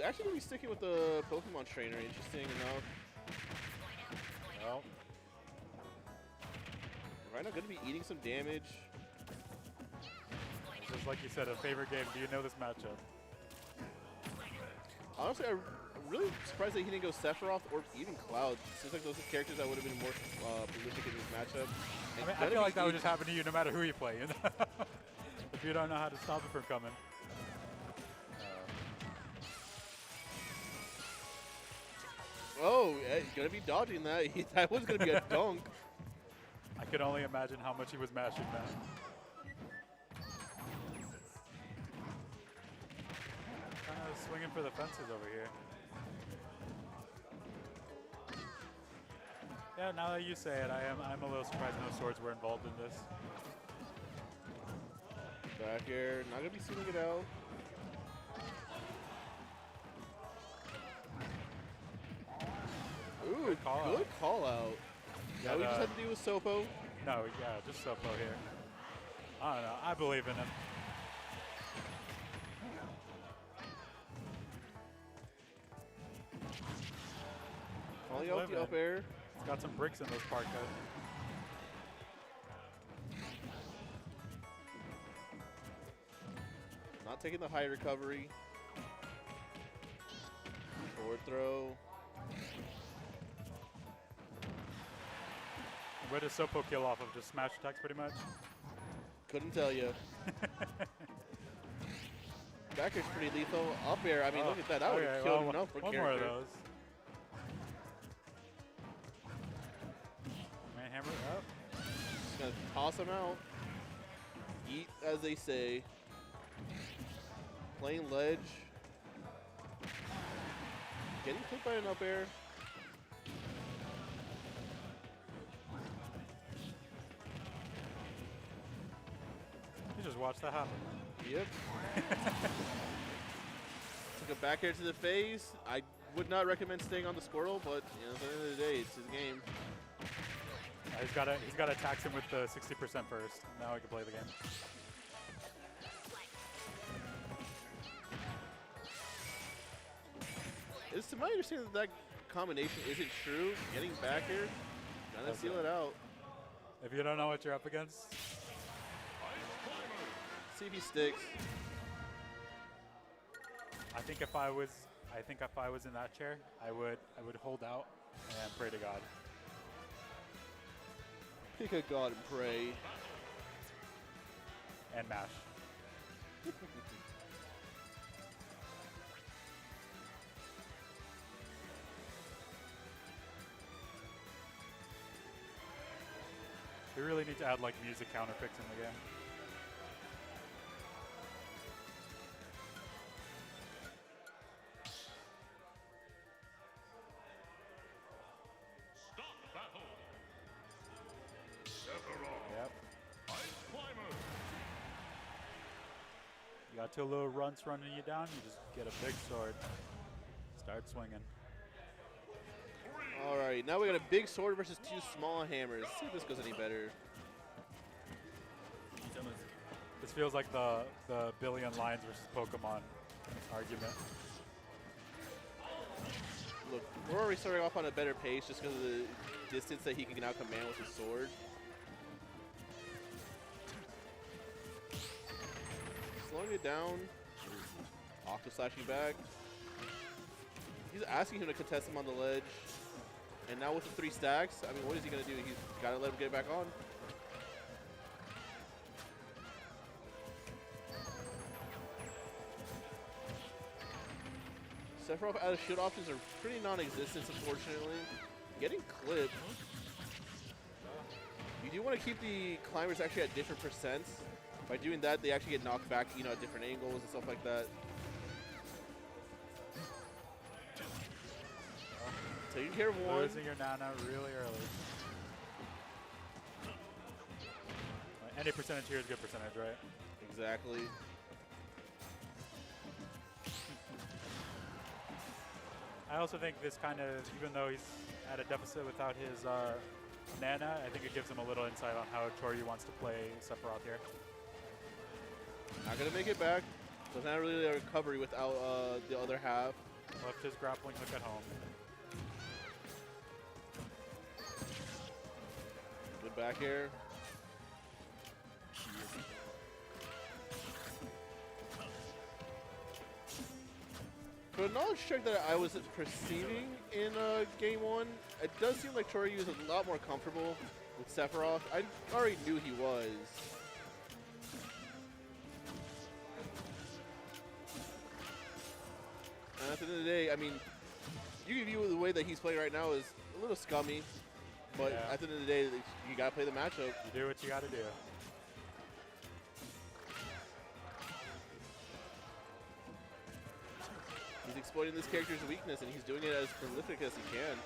actually going to be sticking with the Pokemon trainer, interesting enough. Well, Right now, going to be eating some damage. just like you said, a favorite game. Do you know this matchup? Honestly, I'm really surprised that he didn't go Sephiroth or even Cloud. Seems like those are characters that would have been more prolific in this matchup. I mean, I feel like that would just happen to you no matter who you play. You know? If you don't know how to stop it from coming. Oh, he's going to be dodging that. That was going to be a dunk. I can only imagine how much he was mashing that. Kind of swinging for the fences over here. Yeah, now that you say it, I'm a little surprised no swords were involved in this. Back air, not going to be sealing it out. Ooh, good call out. Yeah, we just have to deal with Sopo. No, yeah, just Sopo here. I don't know. I believe in him. Calling out the up air. He's got some bricks in those parkas. Not taking the high recovery. Forward throw. Where does Sopo kill off of? Just smash attacks pretty much? Couldn't tell you. Back air's pretty lethal. Up air, I mean, look at that. That would have killed enough for character. One more of those. Man, hammer up. Just going to toss him out. Eat, as they say. Playing ledge. Getting clipped by an up air. You just watch that happen. Yep. Took a back air to the face. I would not recommend staying on the squirrel, but you know, at the end of the day, it's his game. He's got to tax him with the 60% first. Now he can play the game. It's to my understanding that combination isn't true. Getting back here, gonna seal it out. If you don't know what you're up against, see if he sticks. I think if I was in that chair, I would hold out and pray to God. Pick a God and pray. And mash. We really need to add like music counter picks in the game. Stop battle. Yep. Ice climber. You got two little runts running you down, you just get a big sword. Start swinging. All right, now we got a big sword versus two small hammers. Let's see if this goes any better. This feels like the billion lines versus Pokemon argument. Look, we're already starting off on a better pace just because of the distance that he can now command with his sword. Slowing it down. Octo slashing back. He's asking him to contest him on the ledge. And now with the 3 stacks, I mean, what is he going to do? He's got to let him get back on. Sephiroth out of shield options are pretty non-existent, unfortunately. Getting clipped. You do want to keep the climbers actually at different percents. By doing that, they actually get knocked back, you know, at different angles and stuff like that. Taking care of one. Losing your Nana really early. Any percentage here is good percentage, right? Exactly. I also think this kind of, even though he's at a deficit without his Nana, I think it gives him a little insight on how Chooryu wants to play Sephiroth here. Not going to make it back. Doesn't have really a recovery without the other half. Left his grappling hook at home. Good back air. For the knowledge check that I was perceiving in game 1, it does seem like Chooryu is a lot more comfortable with Sephiroth. I already knew he was. And at the end of the day, I mean, you can view the way that he's playing right now as a little scummy, but Yeah. at the end of the day, you gotta play the matchup. You do what you gotta do. He's exploiting this character's weakness, and he's doing it as prolific as he can.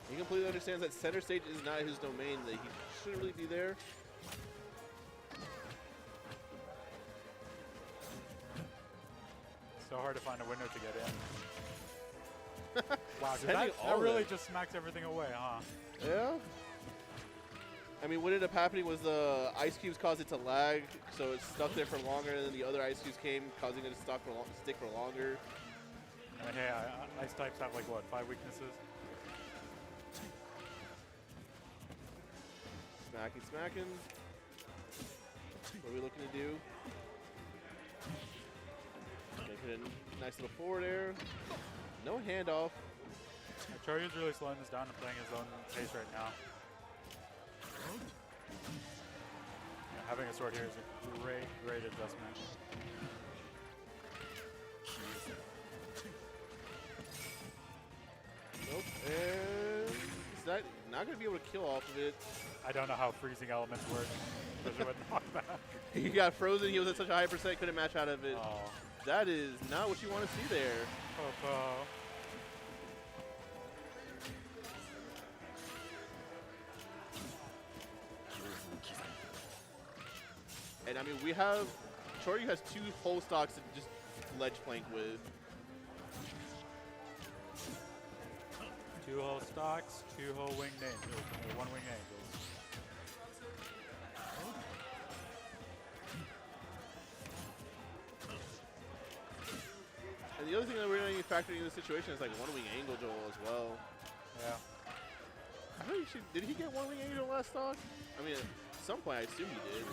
He completely understands that center stage is not his domain, that he shouldn't really be there. So hard to find a window to get in. Wow, 'cause Sending that all really that. just smacks everything away, huh? Yeah. I mean, what ended up happening was the ice cubes caused it to lag, so it stuck there for longer, and then the other ice cubes came, causing it to stick for longer. I mean, hey, ice types have like what, 5 weaknesses? Smacking, smacking. What are we looking to do? Gonna hit a nice little forward air. No handoff. Choryu's really slowing this down and playing his own pace right now. Yeah, having a sword here is a great, great adjustment. Nope. And is that not going to be able to kill off of it? I don't know how freezing elements work, especially with knockback. He got frozen. He was at such a high percent, couldn't match out of it. Oh, That is not what you want to see there. Popo. And I mean, we have Chooryu has 2 whole stocks to just ledge plank with. 2 whole stocks, 2 whole winged angels, or 1 winged angels. And the other thing that we're not even factoring in the situation is like 1 wing angle Joel as well. Yeah. I think did he get 1 wing angel last stock? I mean, at some point I assume he did.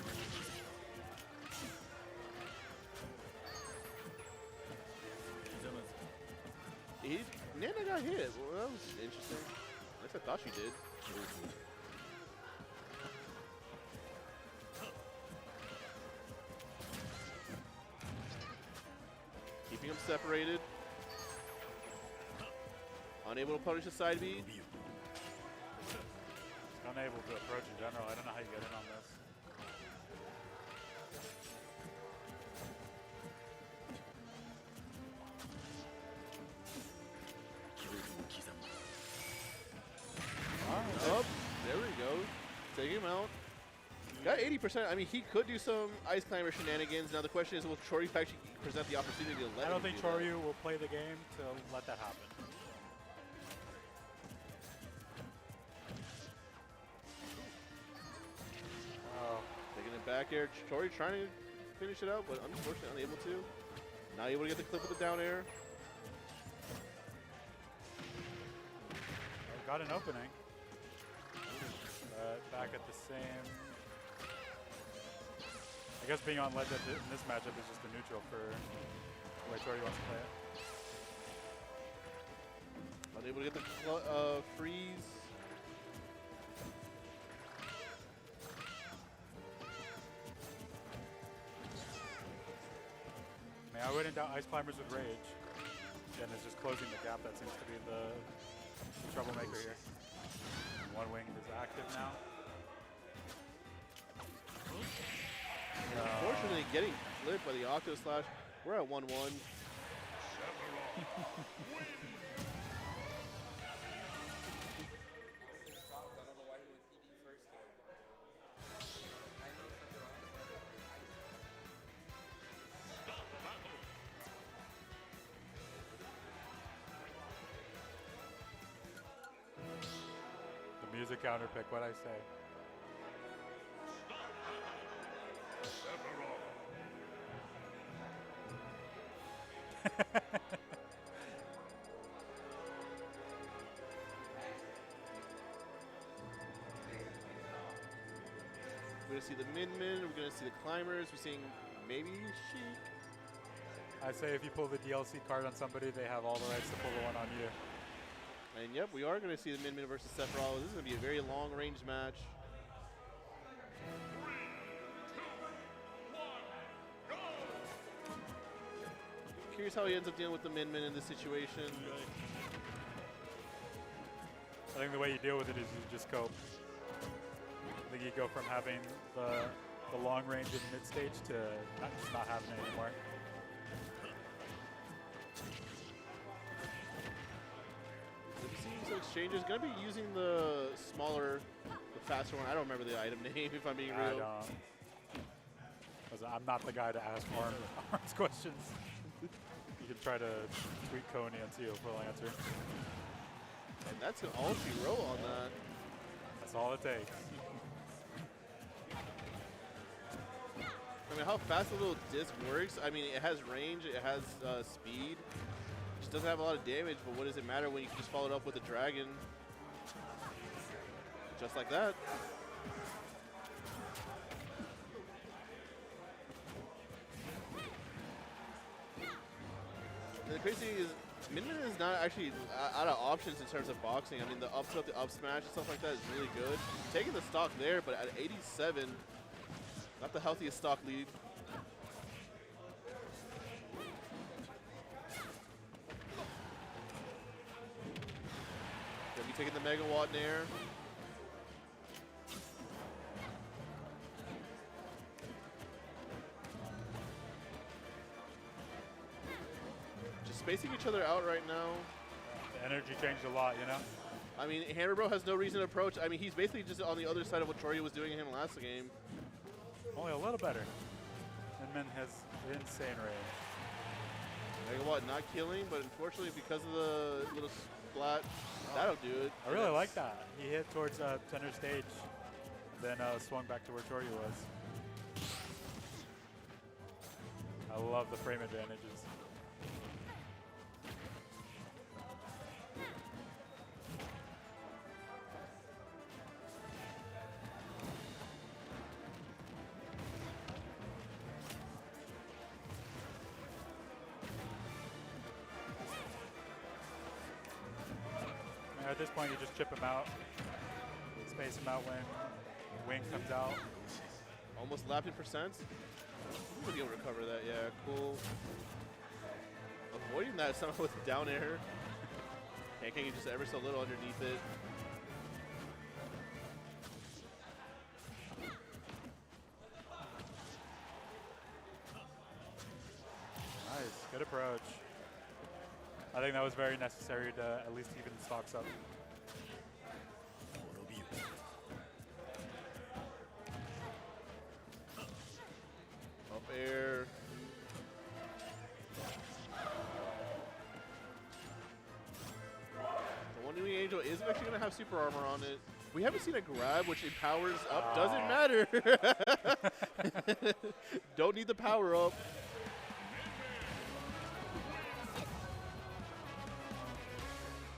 Nana got hit. Well, that was interesting. At least I thought she did. Keeping them separated. Unable to punish the side B. Unable to approach in general. I don't know how you get in on this. Up. There we go. Take him out. Got 80%. I mean, he could do some Ice Climber shenanigans. Now the question is, will Chooryu actually present the opportunity to let I don't him think do that? Chooryu will play the game to let that happen. Oh, Taking it back air. Chooryu trying to finish it out, but unfortunately unable to. Not able to get the clip with the down air. got an opening. Back at the same. I guess being on ledge in this matchup is just a neutral for the way Chooryu wants to play it. Unable to get the freeze. I mean, I wouldn't doubt Ice Climbers with Rage. And is just closing the gap that seems to be the troublemaker here. One wing is active now. Unfortunately, getting flipped by the Octo Slash. We're at 1-1. The music counter pick, what'd I say? We're going to see the Min-Min. We're going to see the Climbers. We're seeing maybe Sheik. I say if you pull the DLC card on somebody, they have all the rights to pull the one on you. And yep, we are going to see the Min-Min versus Sephiroth. This is going to be a very long-range match. 3, 2, 1, go! Curious how he ends up dealing with the Min-Min in this situation. I think the way you deal with it is you just cope. I think you go from having the long range in mid stage to just not having it anymore. We've seen some exchanges. Going to be using the smaller, the faster one. I don't remember the item name if I'm being I real. don't. 'Cause I'm not the guy to ask arms questions. You can try to tweet Coney and see if he'll answer. And that's an all-she roll on that. That's all it takes. I mean, how fast the little disc works. I mean, it has range, it has speed. It just doesn't have a lot of damage, but what does it matter when you can just follow it up with a dragon? Just like that. And the crazy thing is, Min-Min is not actually out of options in terms of boxing. I mean, the up tilt, the up smash, and stuff like that is really good. Taking the stock there, but at 87, not the healthiest stock lead. Gonna be taking the megawatt nair. Just spacing each other out right now. The energy changed a lot, you know? I mean, Hammer Bro has no reason to approach. I mean, he's basically just on the other side of what Chooryu was doing to him last game. Only a little better. Min-Min has insane range. Megawatt not killing, but unfortunately because of the little splat, that'll do it. I really like that. He hit towards center stage, then swung back to where Chooryu was. I love the frame advantages. At this point, you just chip him out, space him out when Wing comes out. Almost lapped in percent. We'll be able to recover that, yeah, cool. Avoiding that somehow with the down air. Pancaking just ever so little underneath it. Nice, good approach. I think that was very necessary to at least even the stocks up. Up air. The one new Angel is actually going to have super armor on it. We haven't seen a grab which empowers up. Doesn't matter. Don't need the power up.